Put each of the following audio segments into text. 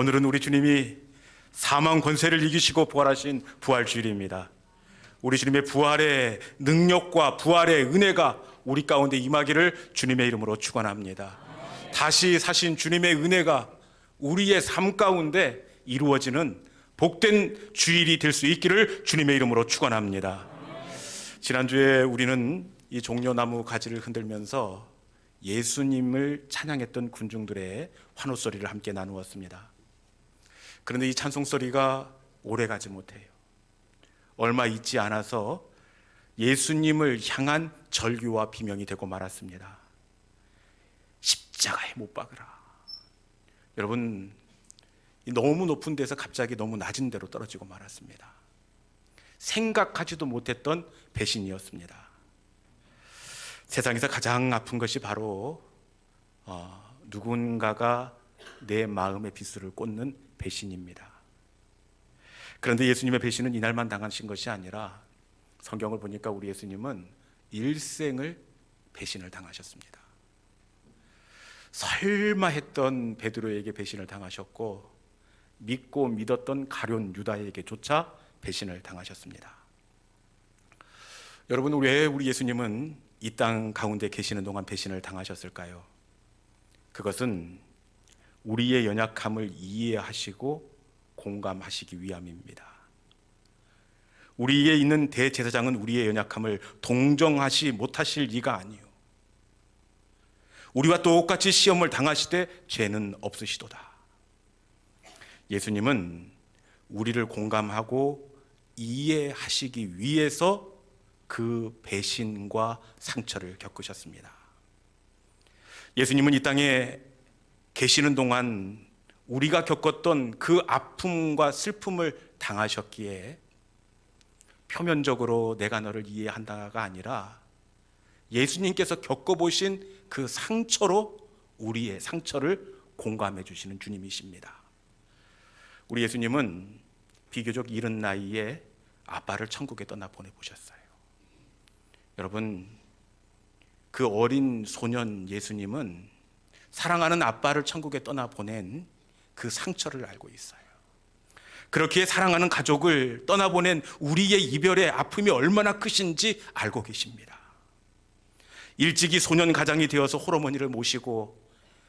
오늘은 우리 주님이 사망 권세를 이기시고 부활하신 부활주일입니다. 우리 주님의 부활의 능력과 부활의 은혜가 우리 가운데 임하기를 주님의 이름으로 축원합니다. 다시 사신 주님의 은혜가 우리의 삶 가운데 이루어지는 복된 주일이 될 수 있기를 주님의 이름으로 축원합니다. 지난주에 우리는 이 종려나무 가지를 흔들면서 예수님을 찬양했던 군중들의 환호소리를 함께 나누었습니다. 그런데 이 찬송소리가 오래가지 못해요. 얼마 있지 않아서 예수님을 향한 절규와 비명이 되고 말았습니다. 십자가에 못 박으라. 여러분, 너무 높은 데서 갑자기 너무 낮은 데로 떨어지고 말았습니다. 생각하지도 못했던 배신이었습니다. 세상에서 가장 아픈 것이 바로 누군가가 내 마음의 비수를 꽂는 배신입니다. 그런데 예수님의 배신은 이날만 당하신 것이 아니라 성경을 보니까 우리 예수님은 일생을 배신을 당하셨습니다. 설마 했던 베드로에게 배신을 당하셨고, 믿고 믿었던 가룟 유다에게조차 배신을 당하셨습니다. 여러분, 왜 우리 예수님은 이 땅 가운데 계시는 동안 배신을 당하셨을까요? 그것은 우리의 연약함을 이해하시고 공감하시기 위함입니다. 우리에 있는 대제사장은 우리의 연약함을 동정하지 못하실 리가 아니요, 우리와 똑같이 시험을 당하시되 죄는 없으시도다. 예수님은 우리를 공감하고 이해하시기 위해서 그 배신과 상처를 겪으셨습니다. 예수님은 이 땅에 계시는 동안 우리가 겪었던 그 아픔과 슬픔을 당하셨기에 표면적으로 내가 너를 이해한다가 아니라 예수님께서 겪어보신 그 상처로 우리의 상처를 공감해 주시는 주님이십니다. 우리 예수님은 비교적 이른 나이에 아빠를 천국에 떠나 보내보셨어요. 여러분, 그 어린 소년 예수님은 사랑하는 아빠를 천국에 떠나 보낸 그 상처를 알고 있어요. 그렇기에 사랑하는 가족을 떠나보낸 우리의 이별의 아픔이 얼마나 크신지 알고 계십니다. 일찍이 소년 가장이 되어서 홀어머니를 모시고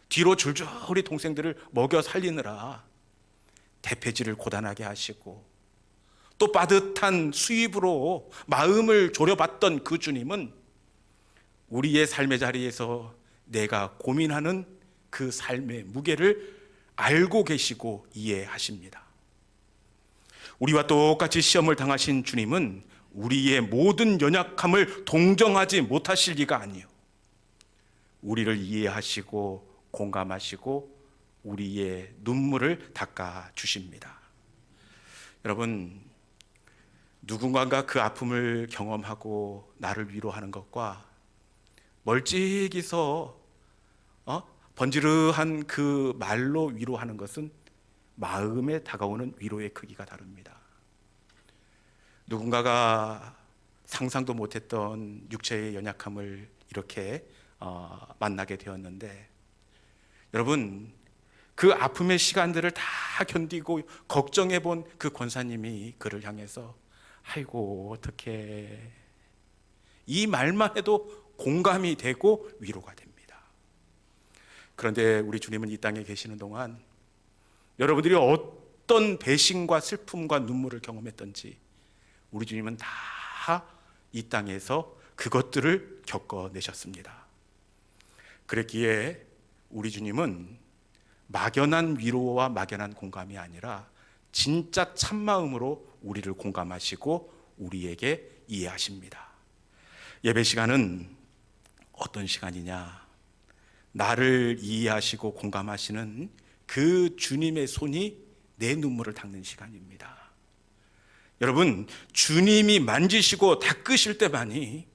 뒤로 줄줄이 동생들을 먹여 살리느라 대폐질을 고단하게 하시고, 또 빠듯한 수입으로 마음을 졸여봤던 그 주님은 우리의 삶의 자리에서 내가 고민하는 그 삶의 무게를 알고 계시고 이해하십니다. 우리와 똑같이 시험을 당하신 주님은 우리의 모든 연약함을 동정하지 못하실 리가 아니요, 우리를 이해하시고 공감하시고 우리의 눈물을 닦아 주십니다. 여러분, 누군가가 그 아픔을 경험하고 나를 위로하는 것과 멀찍이서 번지르한 그 말로 위로하는 것은 마음에 다가오는 위로의 크기가 다릅니다. 누군가가 상상도 못했던 육체의 연약함을 이렇게 만나게 되었는데, 여러분, 그 아픔의 시간들을 다 견디고 걱정해 본 그 권사님이 그를 향해서 아이고 어떡해, 이 말만 해도 공감이 되고 위로가 됩니다. 그런데 우리 주님은 이 땅에 계시는 동안 여러분들이 어떤 배신과 슬픔과 눈물을 경험했던지 우리 주님은 다 이 땅에서 그것들을 겪어내셨습니다. 그랬기에 우리 주님은 막연한 위로와 막연한 공감이 아니라 진짜 참마음으로 우리를 공감하시고 우리에게 이해하십니다. 예배 시간은 어떤 시간이냐? 나를 이해하시고 공감하시는 그 주님의 손이 내 눈물을 닦는 시간입니다. 여러분, 주님이 만지시고 닦으실 때만이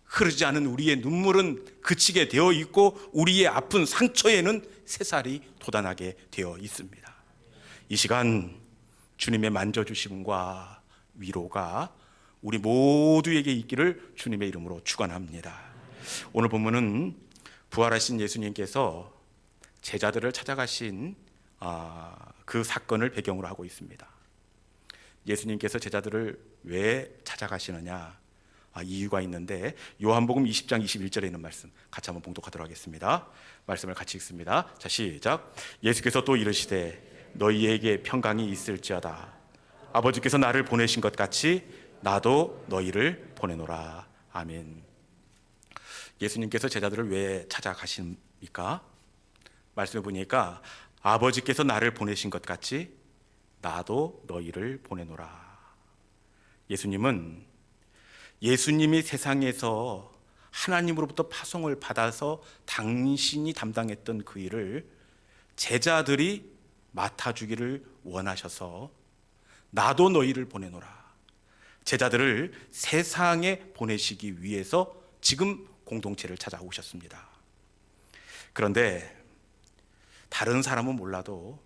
흐르지 않은 우리의 눈물은 그치게 되어 있고 우리의 아픈 상처에는 새살이 돋아나게 되어 있습니다. 이 시간 주님의 만져주심과 위로가 우리 모두에게 있기를 주님의 이름으로 축원합니다. 오늘 본문은 부활하신 예수님께서 제자들을 찾아가신 그 사건을 배경으로 하고 있습니다. 예수님께서 제자들을 왜 찾아가시느냐? 이유가 있는데 요한복음 20장 21절에 있는 말씀 같이 한번 봉독하도록 하겠습니다. 말씀을 같이 읽습니다. 자, 시작. 예수께서 또 이르시되 너희에게 평강이 있을지어다. 아버지께서 나를 보내신 것 같이 나도 너희를 보내노라. 아멘. 예수님께서 제자들을 왜 찾아가십니까? 말씀해 보니까 아버지께서 나를 보내신 것 같이 나도 너희를 보내노라. 예수님이 세상에서 하나님으로부터 파송을 받아서 당신이 담당했던 그 일을 제자들이 맡아주기를 원하셔서 나도 너희를 보내노라. 제자들을 세상에 보내시기 위해서 지금 공동체를 찾아오셨습니다. 그런데 다른 사람은 몰라도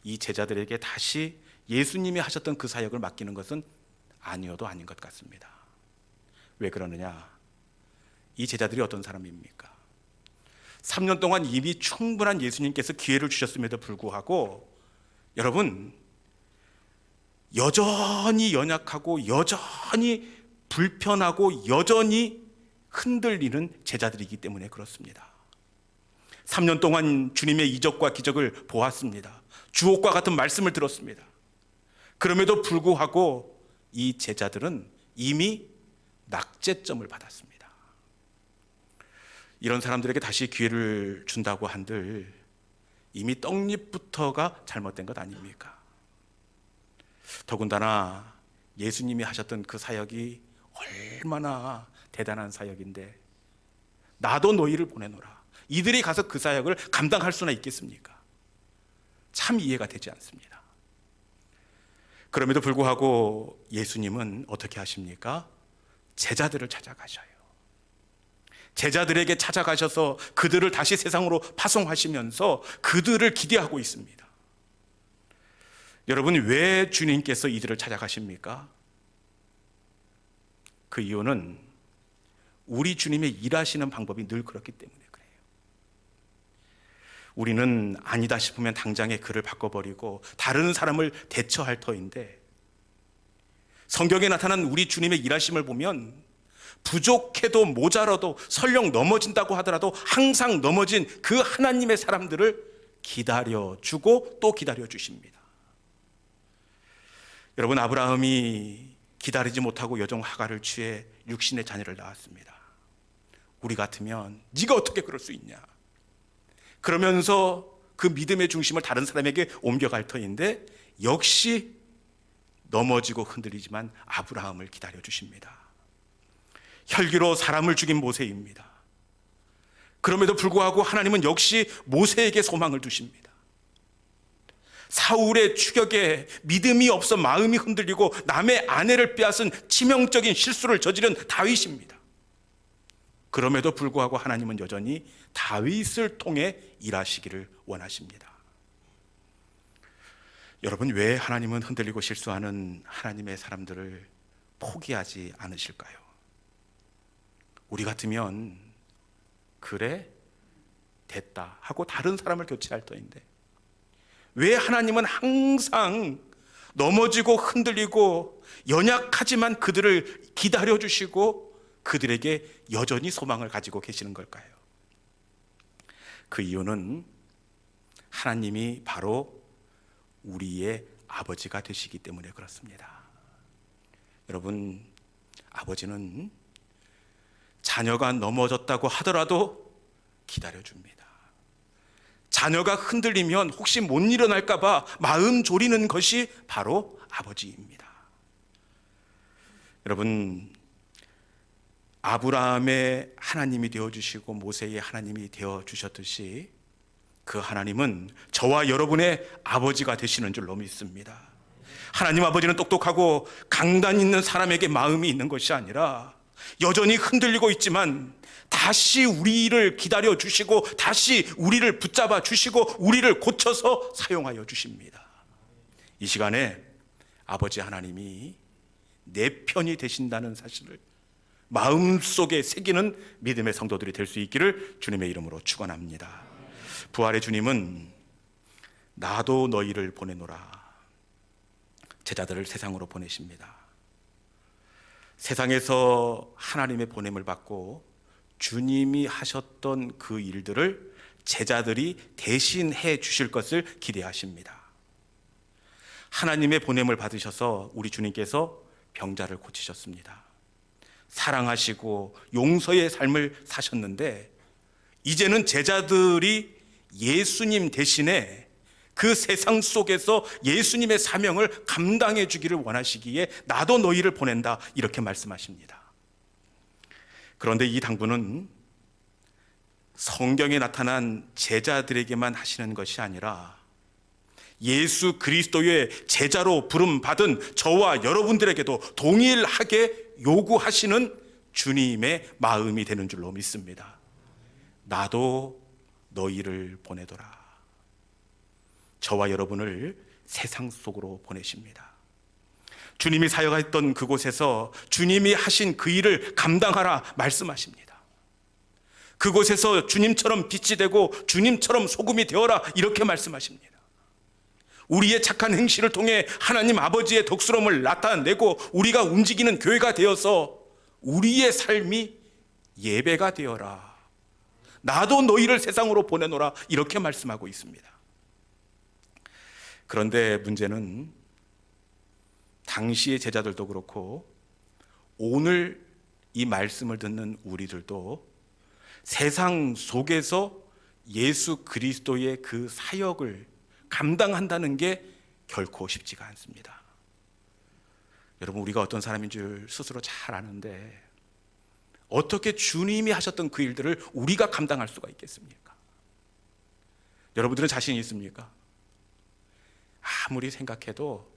이 제자들에게 다시 예수님이 하셨던 그 사역을 맡기는 것은 아니어도 아닌 것 같습니다. 왜 그러느냐? 이 제자들이 어떤 사람입니까? 3년 동안 이미 충분한 예수님께서 기회를 주셨음에도 불구하고 여러분, 여전히 연약하고 여전히 불편하고 여전히 흔들리는 제자들이기 때문에 그렇습니다. 3년 동안 주님의 이적과 기적을 보았습니다. 주옥과 같은 말씀을 들었습니다. 그럼에도 불구하고 이 제자들은 이미 낙제점을 받았습니다. 이런 사람들에게 다시 기회를 준다고 한들 이미 떡잎부터가 잘못된 것 아닙니까? 더군다나 예수님이 하셨던 그 사역이 얼마나 대단한 사역인데 나도 너희를 보내노라. 이들이 가서 그 사역을 감당할 수나 있겠습니까? 참 이해가 되지 않습니다. 그럼에도 불구하고 예수님은 어떻게 하십니까? 제자들을 찾아가셔요. 제자들에게 찾아가셔서 그들을 다시 세상으로 파송하시면서 그들을 기대하고 있습니다. 여러분, 왜 주님께서 이들을 찾아가십니까? 그 이유는 우리 주님의 일하시는 방법이 늘 그렇기 때문에 그래요. 우리는 아니다 싶으면 당장에 그를 바꿔버리고 다른 사람을 대처할 터인데 성경에 나타난 우리 주님의 일하심을 보면 부족해도 모자라도 설령 넘어진다고 하더라도 항상 넘어진 그 하나님의 사람들을 기다려주고 또 기다려주십니다. 여러분, 아브라함이 기다리지 못하고 여종 하갈을 취해 육신의 자녀를 낳았습니다. 우리 같으면 네가 어떻게 그럴 수 있냐? 그러면서 그 믿음의 중심을 다른 사람에게 옮겨갈 터인데 역시 넘어지고 흔들리지만 아브라함을 기다려주십니다. 혈기로 사람을 죽인 모세입니다. 그럼에도 불구하고 하나님은 역시 모세에게 소망을 두십니다. 사울의 추격에 믿음이 없어 마음이 흔들리고 남의 아내를 빼앗은 치명적인 실수를 저지른 다윗입니다. 그럼에도 불구하고 하나님은 여전히 다윗을 통해 일하시기를 원하십니다. 여러분, 왜 하나님은 흔들리고 실수하는 하나님의 사람들을 포기하지 않으실까요? 우리 같으면 그래 됐다 하고 다른 사람을 교체할 터인데 왜 하나님은 항상 넘어지고 흔들리고 연약하지만 그들을 기다려주시고 그들에게 여전히 소망을 가지고 계시는 걸까요? 그 이유는 하나님이 바로 우리의 아버지가 되시기 때문에 그렇습니다. 여러분, 아버지는 자녀가 넘어졌다고 하더라도 기다려줍니다. 자녀가 흔들리면 혹시 못 일어날까 봐 마음 졸이는 것이 바로 아버지입니다. 여러분, 아브라함의 하나님이 되어주시고 모세의 하나님이 되어주셨듯이 그 하나님은 저와 여러분의 아버지가 되시는 줄로 믿습니다. 하나님 아버지는 똑똑하고 강단 있는 사람에게 마음이 있는 것이 아니라 여전히 흔들리고 있지만 다시 우리를 기다려 주시고 다시 우리를 붙잡아 주시고 우리를 고쳐서 사용하여 주십니다. 이 시간에 아버지 하나님이 내 편이 되신다는 사실을 마음속에 새기는 믿음의 성도들이 될 수 있기를 주님의 이름으로 축원합니다. 부활의 주님은 나도 너희를 보내노라. 제자들을 세상으로 보내십니다. 세상에서 하나님의 보냄을 받고 주님이 하셨던 그 일들을 제자들이 대신 해 주실 것을 기대하십니다. 하나님의 보냄을 받으셔서 우리 주님께서 병자를 고치셨습니다. 사랑하시고 용서의 삶을 사셨는데, 이제는 제자들이 예수님 대신에 그 세상 속에서 예수님의 사명을 감당해 주기를 원하시기에 나도 너희를 보낸다, 이렇게 말씀하십니다. 그런데 이 당부는 성경에 나타난 제자들에게만 하시는 것이 아니라 예수 그리스도의 제자로 부름 받은 저와 여러분들에게도 동일하게 요구하시는 주님의 마음이 되는 줄로 믿습니다. 나도 너희를 보내도라. 저와 여러분을 세상 속으로 보내십니다. 주님이 사역했던 그곳에서 주님이 하신 그 일을 감당하라 말씀하십니다. 그곳에서 주님처럼 빛이 되고 주님처럼 소금이 되어라, 이렇게 말씀하십니다. 우리의 착한 행실을 통해 하나님 아버지의 덕스러움을 나타내고 우리가 움직이는 교회가 되어서 우리의 삶이 예배가 되어라. 나도 너희를 세상으로 보내노라, 이렇게 말씀하고 있습니다. 그런데 문제는 당시의 제자들도 그렇고 오늘 이 말씀을 듣는 우리들도 세상 속에서 예수 그리스도의 그 사역을 감당한다는 게 결코 쉽지가 않습니다. 여러분, 우리가 어떤 사람인 줄 스스로 잘 아는데 어떻게 주님이 하셨던 그 일들을 우리가 감당할 수가 있겠습니까? 여러분들은 자신이 있습니까? 아무리 생각해도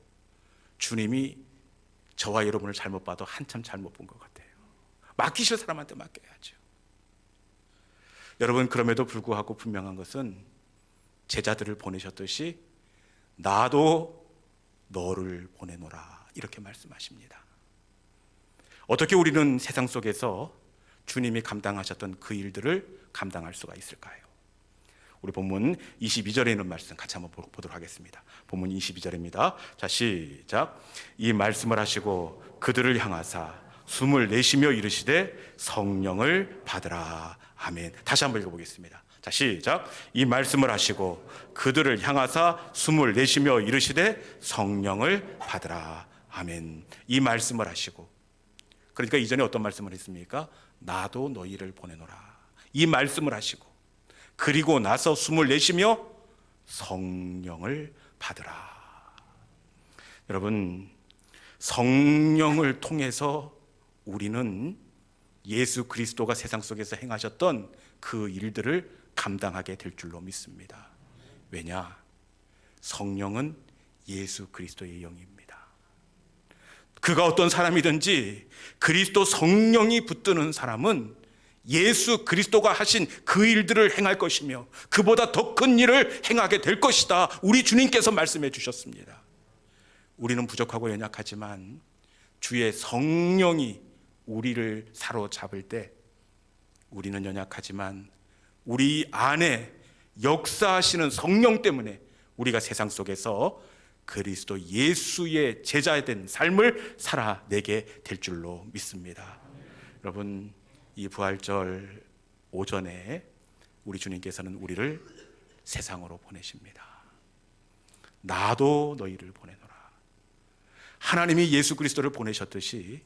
주님이 저와 여러분을 잘못 봐도 한참 잘못 본 것 같아요. 맡기실 사람한테 맡겨야죠. 여러분, 그럼에도 불구하고 분명한 것은 제자들을 보내셨듯이 나도 너를 보내노라, 이렇게 말씀하십니다. 어떻게 우리는 세상 속에서 주님이 감당하셨던 그 일들을 감당할 수가 있을까요? 우리 본문 22절에 있는 말씀 같이 한번 보도록 하겠습니다. 본문 22절입니다. 자, 시작. 이 말씀을 하시고 그들을 향하사 숨을 내쉬며 이르시되 성령을 받으라. 아멘. 다시 한번 읽어보겠습니다. 자, 시작. 이 말씀을 하시고 그들을 향하사 숨을 내쉬며 이르시되 성령을 받으라. 아멘. 이 말씀을 하시고, 그러니까 이전에 어떤 말씀을 했습니까? 나도 너희를 보내노라. 이 말씀을 하시고 그리고 나서 숨을 내쉬며 성령을 받으라. 여러분, 성령을 통해서 우리는 예수 그리스도가 세상 속에서 행하셨던 그 일들을 감당하게 될 줄로 믿습니다. 왜냐? 성령은 예수 그리스도의 영입니다. 그가 어떤 사람이든지 그리스도 성령이 붙드는 사람은 예수 그리스도가 하신 그 일들을 행할 것이며 그보다 더 큰 일을 행하게 될 것이다, 우리 주님께서 말씀해 주셨습니다. 우리는 부족하고 연약하지만 주의 성령이 우리를 사로잡을 때 우리는 연약하지만 우리 안에 역사하시는 성령 때문에 우리가 세상 속에서 그리스도 예수의 제자된 삶을 살아내게 될 줄로 믿습니다. 여러분, 이 부활절 오전에 우리 주님께서는 우리를 세상으로 보내십니다. 나도 너희를 보내노라. 하나님이 예수 그리스도를 보내셨듯이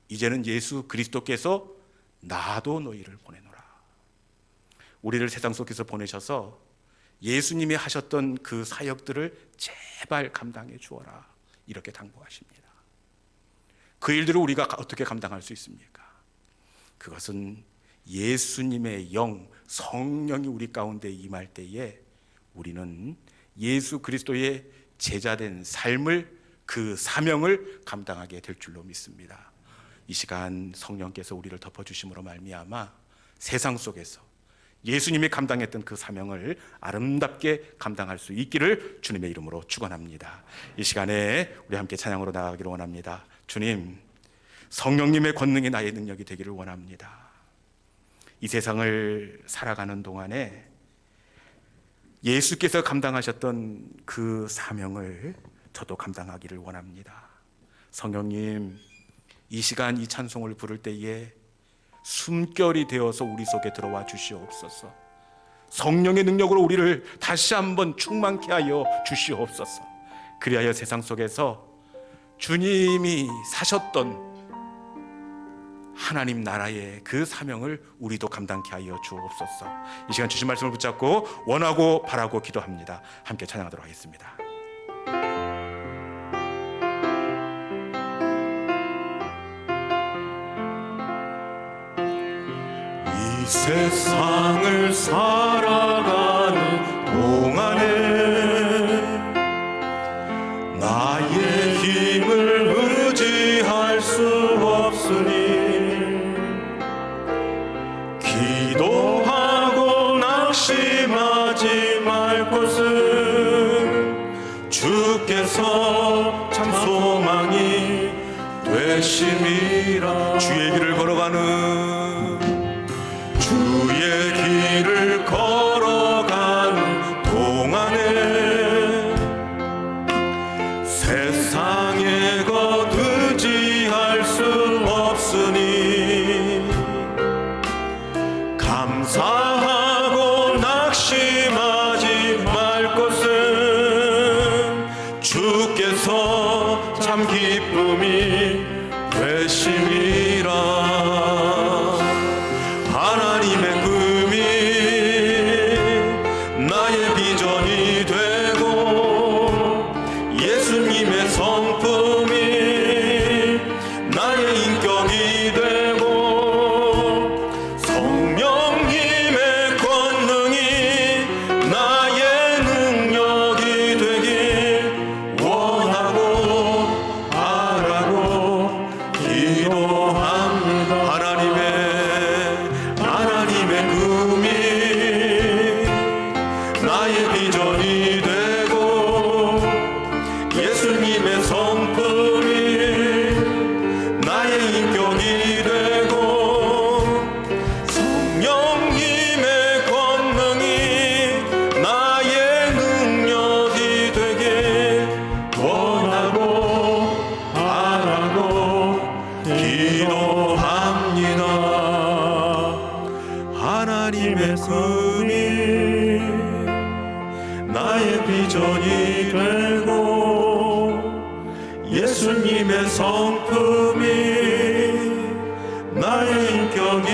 이제는 예수 그리스도께서 나도 너희를 보내노라. 우리를 세상 속에서 보내셔서 예수님이 하셨던 그 사역들을 제발 감당해 주어라, 이렇게 당부하십니다. 그 일들을 우리가 어떻게 감당할 수 있습니까? 그것은 예수님의 영, 성령이 우리 가운데 임할 때에 우리는 예수 그리스도의 제자된 삶을, 그 사명을 감당하게 될 줄로 믿습니다. 이 시간 성령께서 우리를 덮어주심으로 말미암아 세상 속에서 예수님이 감당했던 그 사명을 아름답게 감당할 수 있기를 주님의 이름으로 축원합니다. 이 시간에 우리 함께 찬양으로 나아가기를 원합니다. 주님, 성령님의 권능이 나의 능력이 되기를 원합니다. 이 세상을 살아가는 동안에 예수께서 감당하셨던 그 사명을 저도 감당하기를 원합니다. 성령님, 이 시간 이 찬송을 부를 때에 숨결이 되어서 우리 속에 들어와 주시옵소서. 성령의 능력으로 우리를 다시 한번 충만케 하여 주시옵소서. 그리하여 세상 속에서 주님이 사셨던 하나님 나라의 그 사명을 우리도 감당케 하여 주옵소서. 이 시간 주신 말씀을 붙잡고 원하고 바라고 기도합니다. 함께 찬양하도록 하겠습니다. 이 세상을 살아가는 동안에 나의 힘을 의지할 수 없으니 기도하고 낙심하지 말 것은 주께서 참 소망이 되심이라. 주의 길을 걸어가는 동안에 세상의 것 의지할 수 없으니 감사하고 낙심하지 말 것은 주께서 참 기쁨이 되심이라. 하나님의 꿈이 나의 비전이 되고 예수님의 성품이 나의 인격이 되고 성령님의 권능이 나의 능력이 되길 원하고 바라고 기도합니다. 하나님의 꿈이 나의 비전이 되고 예수님의 성품이 나의 인격이 되고 성령님의 권능이 나의 능력이 되게 원하고 바라고 기도합니다. 하나님의 꿈이 나의 비전이 되고 예수님의 성품이 나의 인격이